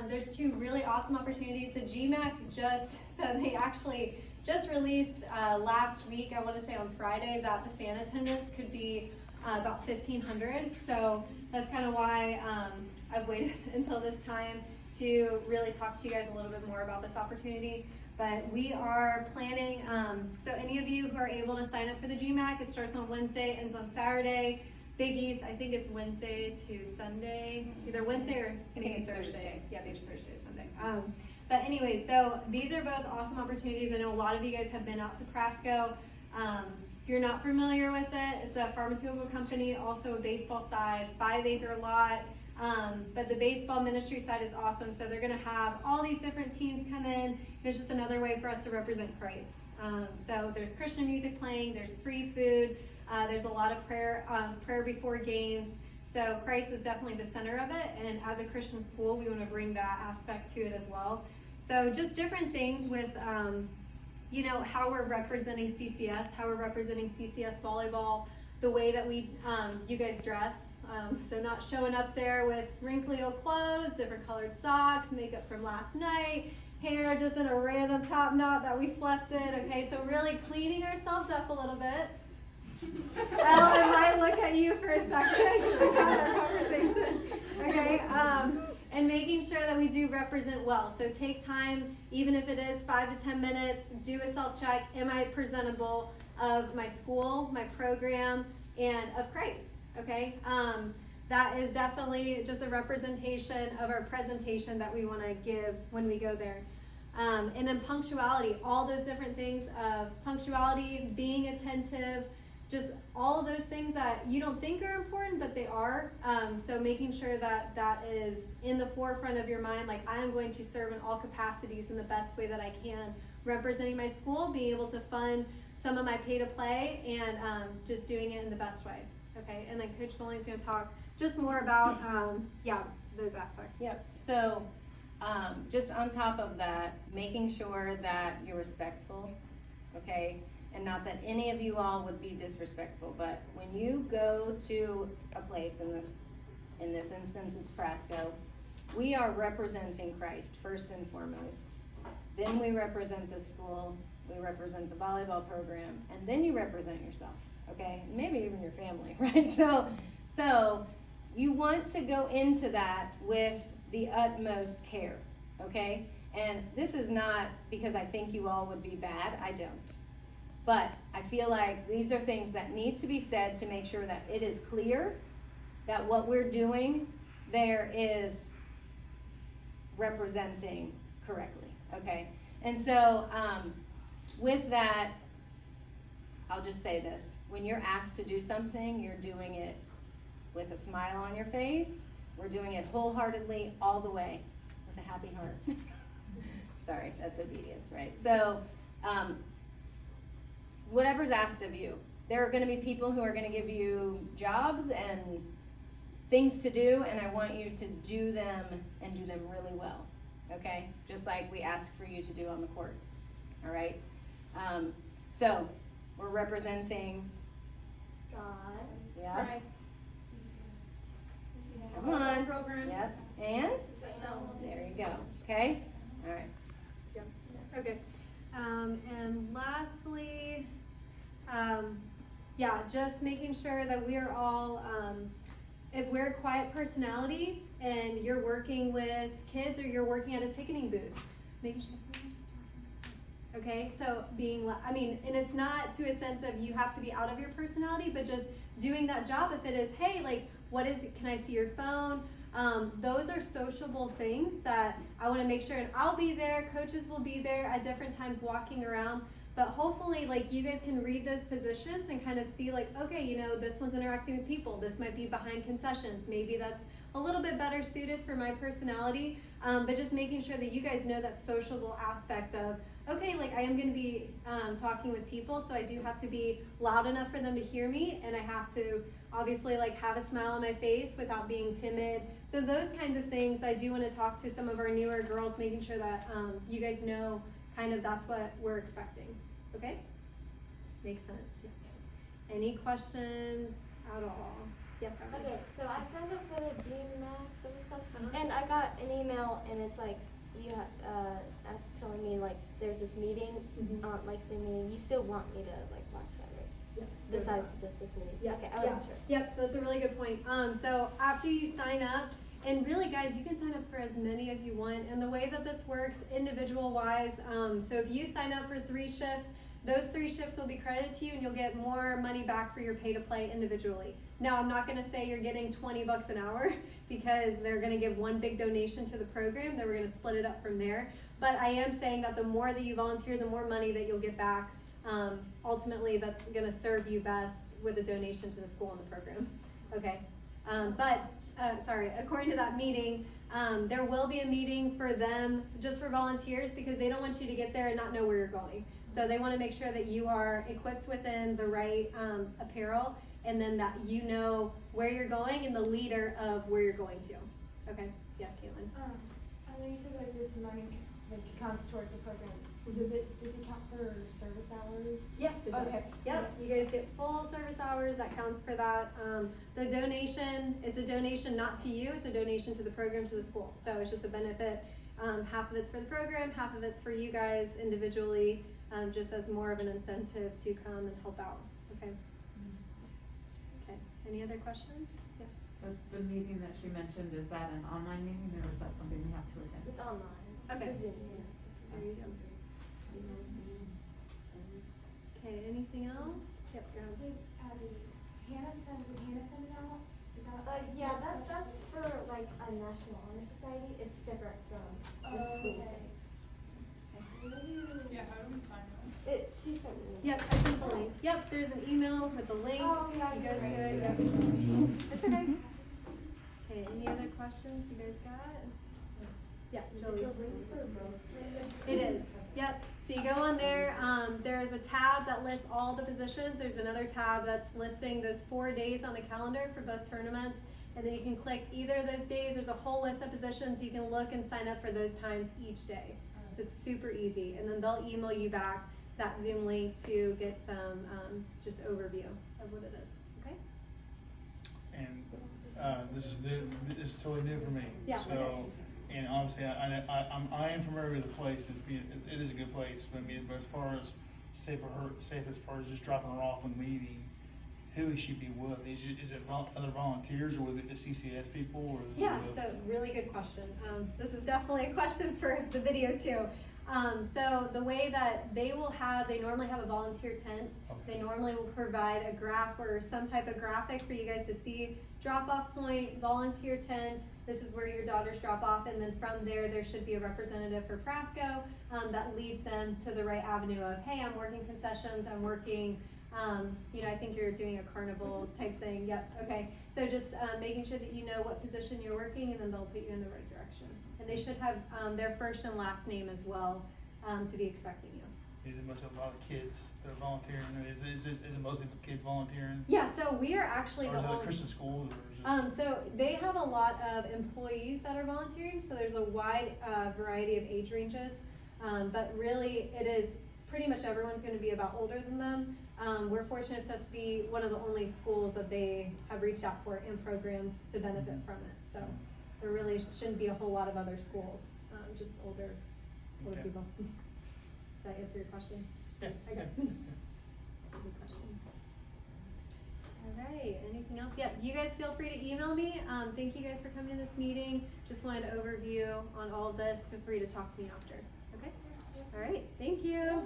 there's two really awesome opportunities. The GMAC they actually just released last week, I want to say on Friday, that the fan attendance could be about 1,500. So that's kind of why I've waited until this time to really talk to you guys a little bit more about this opportunity. But we are planning, so any of you who are able to sign up for the GMAC, it starts on Wednesday, ends on Saturday. Big East, I think it's Wednesday to Sunday, either Wednesday or maybe Thursday. Yeah, maybe Thursday or Sunday. But anyway, so these are both awesome opportunities. I know a lot of you guys have been out to Prasco. If you're not familiar with it, it's a pharmaceutical company, also a baseball side, 5-acre lot. But the baseball ministry side is awesome. So they're going to have all these different teams come in. It's just another way for us to represent Christ. So there's Christian music playing, there's free food, there's a lot of prayer before games. So Christ is definitely the center of it. And as a Christian school, we want to bring that aspect to it as well. So just different things with, how we're representing CCS, how we're representing CCS volleyball, the way that you guys dress. So not showing up there with wrinkly old clothes, different colored socks, makeup from last night, hair just in a random top knot that we slept in. Okay, so really cleaning ourselves up a little bit. I might look at you for a second. I should have had our conversation. Okay, and making sure that we do represent well. So take time, even if it is 5 to 10 minutes, do a self-check. Am I presentable of my school, my program, and of Christ? Okay, that is definitely just a representation of our presentation that we want to give when we go there. And then punctuality, all those different things of punctuality, being attentive, just all of those things that you don't think are important, but they are. So making sure that that is in the forefront of your mind, like I am going to serve in all capacities in the best way that I can, representing my school, being able to fund some of my pay to play, and just doing it in the best way. Okay, and then Coach Bowling's going to talk just more about, those aspects. Yep, so just on top of that, making sure that you're respectful, okay? And not that any of you all would be disrespectful, but when you go to a place, in this instance it's Prasco, we are representing Christ first and foremost. Then we represent the school, we represent the volleyball program, and then you represent yourself. Okay, maybe even your family, right? So you want to go into that with the utmost care, okay? And this is not because I think you all would be bad, I don't. But I feel like these are things that need to be said to make sure that it is clear that what we're doing there is representing correctly, okay? And so with that, I'll just say this. When you're asked to do something, you're doing it with a smile on your face. We're doing it wholeheartedly all the way with a happy heart. Sorry, that's obedience, right? So whatever's asked of you. There are going to be people who are going to give you jobs and things to do, and I want you to do them and do them really well, okay? Just like we ask for you to do on the court, all right? So we're representing God, yeah. Christ, Come on. program, Yep. And ourselves. there you go. Okay? All right. Yep. Okay. And lastly, just making sure that we are all, if we're a quiet personality and you're working with kids or you're working at a ticketing booth, making sure okay, so and it's not to a sense of you have to be out of your personality, but just doing that job. If it is, hey, like, can I see your phone? Those are sociable things that I want to make sure, and I'll be there, coaches will be there at different times walking around, but hopefully, like, you guys can read those positions and kind of see, like, okay, this one's interacting with people, this might be behind concessions, maybe that's a little bit better suited for my personality, but just making sure that you guys know that sociable aspect of, okay, like I am going to be talking with people, so I do have to be loud enough for them to hear me, and I have to obviously like have a smile on my face without being timid. So those kinds of things, I do want to talk to some of our newer girls, making sure that you guys know kind of that's what we're expecting. Okay? Makes sense. Yes. Any questions at all? Yes, Emily. Okay, so I signed up for the GMAT and stuff, Uh-huh. and I got an email, and it's like telling me like there's this meeting, Mhm. like Zoom meeting. You still want me to like watch that, right? Yes. Besides just this meeting. Yes. Okay, I wasn't sure. Yep, so that's a really good point. So after you sign up, and really guys, you can sign up for as many as you want. And the way that this works individual wise, so if you sign up for 3 shifts, those 3 shifts will be credited to you and you'll get more money back for your pay to play individually. Now, I'm not gonna say you're getting $20 an hour because they're gonna give one big donation to the program, then we're gonna split it up from there. But I am saying that the more that you volunteer, the more money that you'll get back. Ultimately, that's gonna serve you best with a donation to the school and the program. Okay, according to that meeting, there will be a meeting for them, just for volunteers, because they don't want you to get there and not know where you're going. So they wanna make sure that you are equipped within the right apparel, and then that you know where you're going and the leader of where you're going to. Okay, yes, Caitlin? I know you said like this money counts towards the program. Does it count for service hours? Yes, it does. Okay. Yep, you guys get full service hours, that counts for that. The donation, it's a donation not to you, it's a donation to the program, to the school. So it's just a benefit. Half of it's for the program, half of it's for you guys individually, just as more of an incentive to come and help out, okay? Okay, any other questions? Yeah. So the meeting that she mentioned, is that an online meeting or is that something we have to attend? It's online. Okay. For Zoom. There you go. Okay, anything else? Yep, go ahead. Did Hannah send it out? Is that? Yeah, that's for like a National Honor Society. It's different from the Oh, school. okay. Yeah, how do we sign up? She sent me. Yep, I sent the link. Yep, there's an email with the link. Oh, yeah, You you're go to right. it, yep. It's okay. Okay, any other questions you guys got? Yeah, Jolie. It's a link for both. It is, yep. So you go on there, there's a tab that lists all the positions. There's another tab that's listing those 4 days on the calendar for both tournaments. And then you can click either of those days. There's a whole list of positions. You can look and sign up for those times each day. So it's super easy. And then they'll email you back that Zoom link to get some just overview of what it is, okay? And this is new, this is totally new for me. Yeah. So, and obviously, I am familiar with the place, it is a good place, but I mean, but as far as safe as far as just dropping her off and leaving, who is she be with? Is it other volunteers or with it the CCS people or? is it Yeah, with- so really good question. This is definitely a question for the video too. So the way that they normally have a volunteer tent. Okay. They normally will provide a graph or some type of graphic for you guys to see. Drop off point, volunteer tent, this is where your daughters drop off, and then from there should be a representative for Prasco that leads them to the right avenue of, hey, I'm working concessions, I'm working, I think you're doing a carnival type thing. Yep, okay. So just making sure that you know what position you're working, and then they'll put you in the right direction. And they should have their first and last name as well to be expecting you. Is it much of a lot of kids that are volunteering? Is it mostly kids volunteering? Yeah, so we are actually Or the is it only. a Christian school or is it? So they have a lot of employees that are volunteering, so there's a wide variety of age ranges. But really, it is pretty much everyone's going to be about older than them. We're fortunate to be one of the only schools that they have reached out for in programs to benefit from it. So there really shouldn't be a whole lot of other schools, just older Okay. people. Does that answer your question? Yeah. Okay. yeah. Good question. All right, anything else? Yeah, you guys feel free to email me. Thank you guys for coming to this meeting. Just wanted an overview on all of this. Feel free to talk to me after. Okay? All right, thank you.